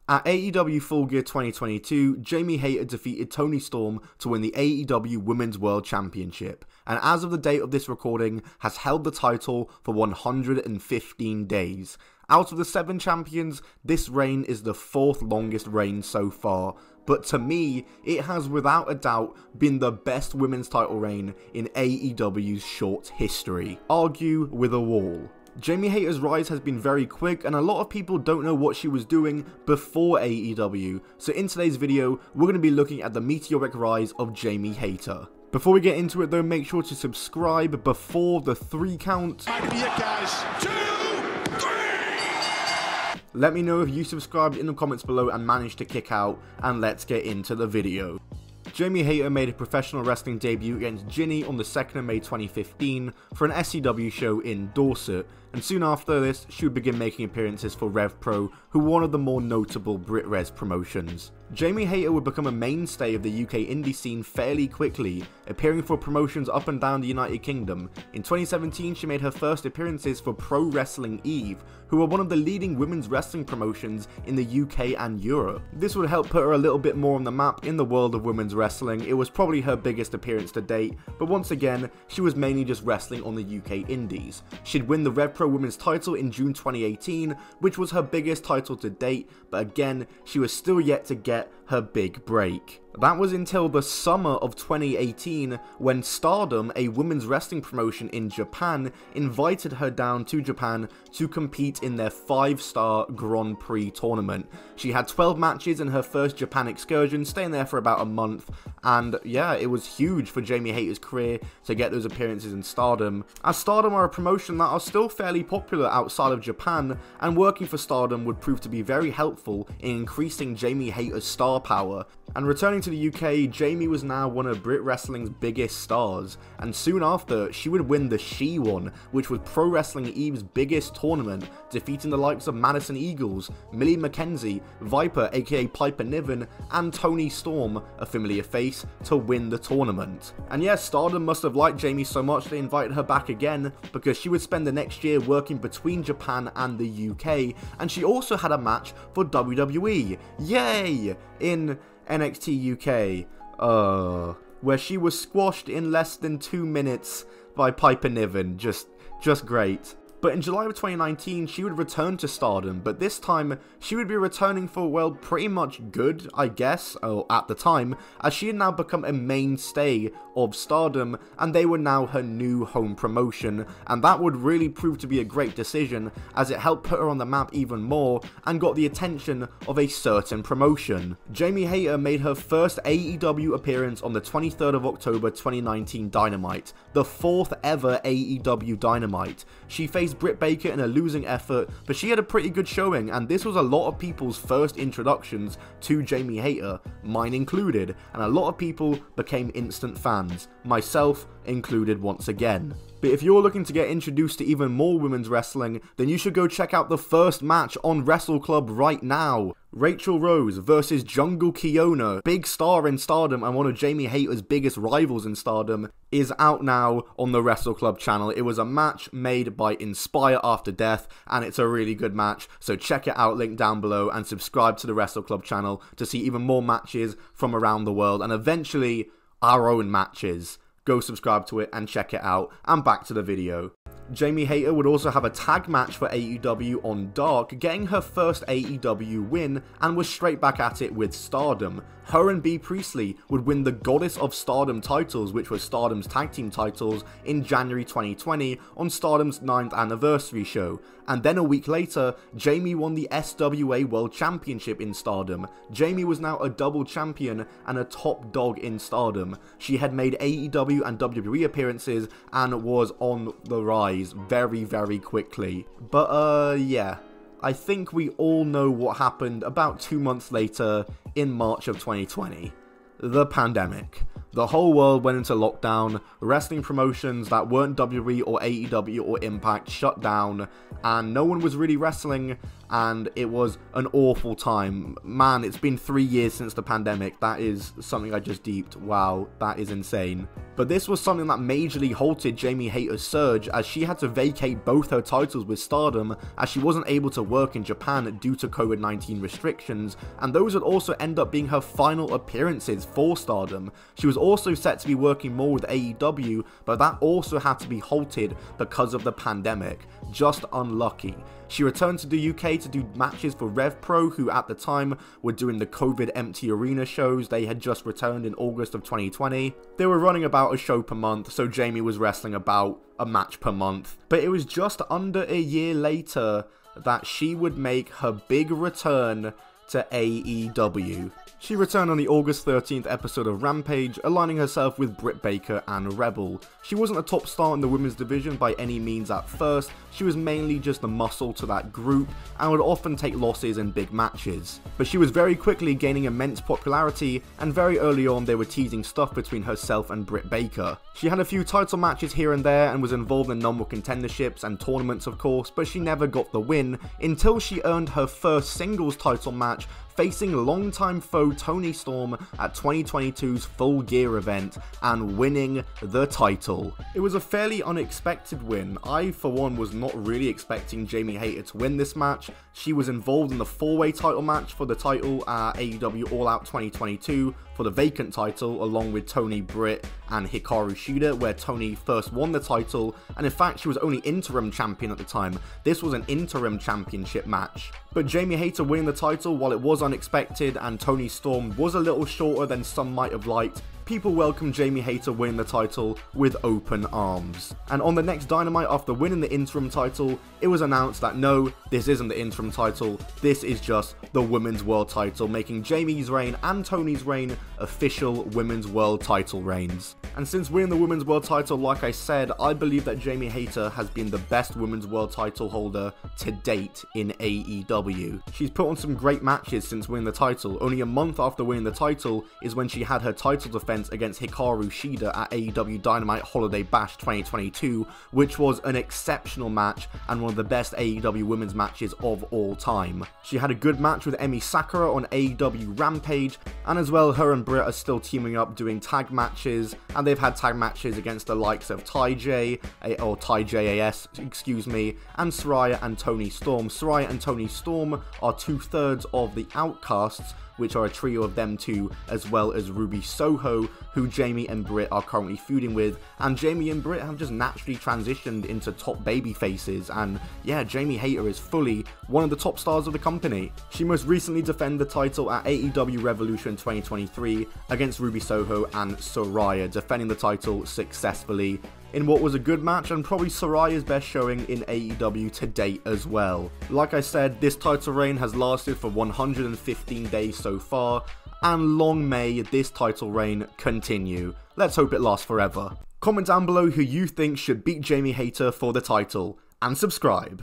At AEW Full Gear 2022, Jamie Hayter defeated Toni Storm to win the AEW Women's World Championship, and as of the date of this recording, has held the title for 115 days. Out of the 7 champions, this reign is the 4th longest reign so far, but to me, it has without a doubt been the best women's title reign in AEW's short history. Argue with a wall. Jamie Hayter's rise has been very quick, and a lot of people don't know what she was doing before AEW, so in today's video, we're going to be looking at the meteoric rise of Jamie Hayter. Before we get into it though, make sure to subscribe before the 3 count. Might be it, guys. 2, 3! Let me know if you subscribed in the comments below and managed to kick out, and let's get into the video. Jamie Hayter made a professional wrestling debut against Ginny on the 2nd of May 2015 for an SCW show in Dorset, and soon after this, she would begin making appearances for Rev Pro, who were one of the more notable Brit Res promotions. Jamie Hayter would become a mainstay of the UK indie scene fairly quickly, appearing for promotions up and down the United Kingdom. In 2017, she made her first appearances for Pro Wrestling Eve, who are one of the leading women's wrestling promotions in the UK and Europe. This would help put her a little bit more on the map in the world of women's wrestling. It was probably her biggest appearance to date, but once again, she was mainly just wrestling on the UK indies. She'd win the Rev Pro Women's title in June 2018, which was her biggest title to date, but again, she was still yet to get her big break. That was until the summer of 2018 when Stardom, a women's wrestling promotion in Japan, invited her down to Japan to compete in their 5-star Grand Prix tournament. She had 12 matches in her first Japan excursion, staying there for about a month, and yeah, it was huge for Jamie Hayter's career to get those appearances in Stardom, as Stardom are a promotion that are still fairly popular outside of Japan, and working for Stardom would prove to be very helpful in increasing Jamie Hayter's star power. And returning to the UK, Jamie was now one of Brit Wrestling's biggest stars, and soon after, she would win the She One, which was Pro Wrestling Eve's biggest tournament, defeating the likes of Madison Eagles, Millie McKenzie, Viper aka Piper Niven, and Toni Storm, a familiar face, to win the tournament. And yes, Stardom must have liked Jamie so much they invited her back again, because she would spend the next year working between Japan and the UK, and she also had a match for WWE, yay, in NXT UK, where she was squashed in less than 2 minutes by Piper Niven. Just great. But in July of 2019, she would return to Stardom, but this time, she would be returning for, well, pretty much good, I guess, at the time, as she had now become a mainstay of Stardom, and they were now her new home promotion, and that would really prove to be a great decision, as it helped put her on the map even more, and got the attention of a certain promotion. Jamie Hayter made her first AEW appearance on the 23rd of October 2019 Dynamite, the 4th ever AEW Dynamite. She faced Britt Baker in a losing effort, but she had a pretty good showing, and this was a lot of people's first introductions to Jamie Hayter, mine included, and a lot of people became instant fans, myself included once again. But if you're looking to get introduced to even more women's wrestling, then you should go check out the first match on Wrestle Club right now. Rachel Rose versus Jungle Kiona, big star in Stardom and one of Jamie Hayter's biggest rivals in Stardom, is out now on the Wrestle Club channel. It was a match made by Inspire After Death, and it's a really good match, so check it out, link down below, and subscribe to the Wrestle Club channel to see even more matches from around the world, and eventually our own matches. Go subscribe to it and check it out, and back to the video. Jamie Hayter would also have a tag match for AEW on Dark, getting her first AEW win, and was straight back at it with Stardom. Her and Bea Priestley would win the Goddess of Stardom titles, which was Stardom's tag team titles, in January 2020 on Stardom's 9th anniversary show. And then a week later, Jamie won the SWA World Championship in Stardom. Jamie was now a double champion and a top dog in Stardom. She had made AEW and WWE appearances and was on the rise very, very quickly. But yeah, I think we all know what happened about 2 months later in March of 2020. The pandemic. The whole world went into lockdown, wrestling promotions that weren't WWE or AEW or Impact shut down, and no one was really wrestling, and it was an awful time. Man, it's been 3 years since the pandemic. That is something I just deeped. Wow, that is insane. But this was something that majorly halted Jamie Hayter's surge, as she had to vacate both her titles with Stardom, as she wasn't able to work in Japan due to COVID-19 restrictions, and those would also end up being her final appearances for Stardom. She was also set to be working more with AEW, but that also had to be halted because of the pandemic. Just unlucky. She returned to the UK to do matches for Rev Pro, who at the time were doing the COVID empty arena shows. They had just returned in August of 2020. They were running about a show per month, so Jamie was wrestling about a match per month. But it was just under a year later that she would make her big return to AEW. She returned on the August 13th episode of Rampage, aligning herself with Britt Baker and Rebel. She wasn't a top star in the women's division by any means at first. She was mainly just the muscle to that group and would often take losses in big matches. But she was very quickly gaining immense popularity, and very early on they were teasing stuff between herself and Britt Baker. She had a few title matches here and there and was involved in number contenderships and tournaments of course, but she never got the win until she earned her first singles title match facing longtime foe Toni Storm at 2022's Full Gear event and winning the title. It was a fairly unexpected win. I, for one, was not really expecting Jamie Hayter to win this match. She was involved in the 4-way title match for the title at AEW All Out 2022 for the vacant title, along with Toni, Britt, and Hikaru Shida, where Toni first won the title, and in fact she was only interim champion at the time. This was an interim championship match. But Jamie Hayter winning the title, while it was unexpected and Toni Storm was a little shorter than some might have liked, people welcomed Jamie Hayter winning the title with open arms. And on the next Dynamite, after winning the interim title, it was announced that no, this isn't the interim title, this is just the Women's World title, making Jamie's reign and Toni's reign official Women's World title reigns. And since winning the Women's World title, like I said, I believe that Jamie Hayter has been the best Women's World title holder to date in AEW. She's put on some great matches since winning the title. Only a month after winning the title is when she had her title defense against Hikaru Shida at AEW Dynamite Holiday Bash 2022, which was an exceptional match and one of the best AEW women's matches of all time. She had a good match with Emi Sakura on AEW Rampage, and as well her and Britt are still teaming up doing tag matches, and they've had tag matches against the likes of Ty J, or Ty JAS, excuse me, and Saraya and Toni Storm. Saraya and Toni Storm are 2/3 of the Outcasts, which are a trio of them two, as well as Ruby Soho, who Jamie and Britt are currently feuding with, and Jamie and Britt have just naturally transitioned into top baby faces, and yeah, Jamie Hayter is fully one of the top stars of the company. She most recently defended the title at AEW Revolution 2023 against Ruby Soho and Saraya, defending the title successfully in what was a good match and probably Saraya's best showing in AEW to date as well. Like I said, this title reign has lasted for 115 days so far, and long may this title reign continue. Let's hope it lasts forever. Comment down below who you think should beat Jamie Hayter for the title, and subscribe.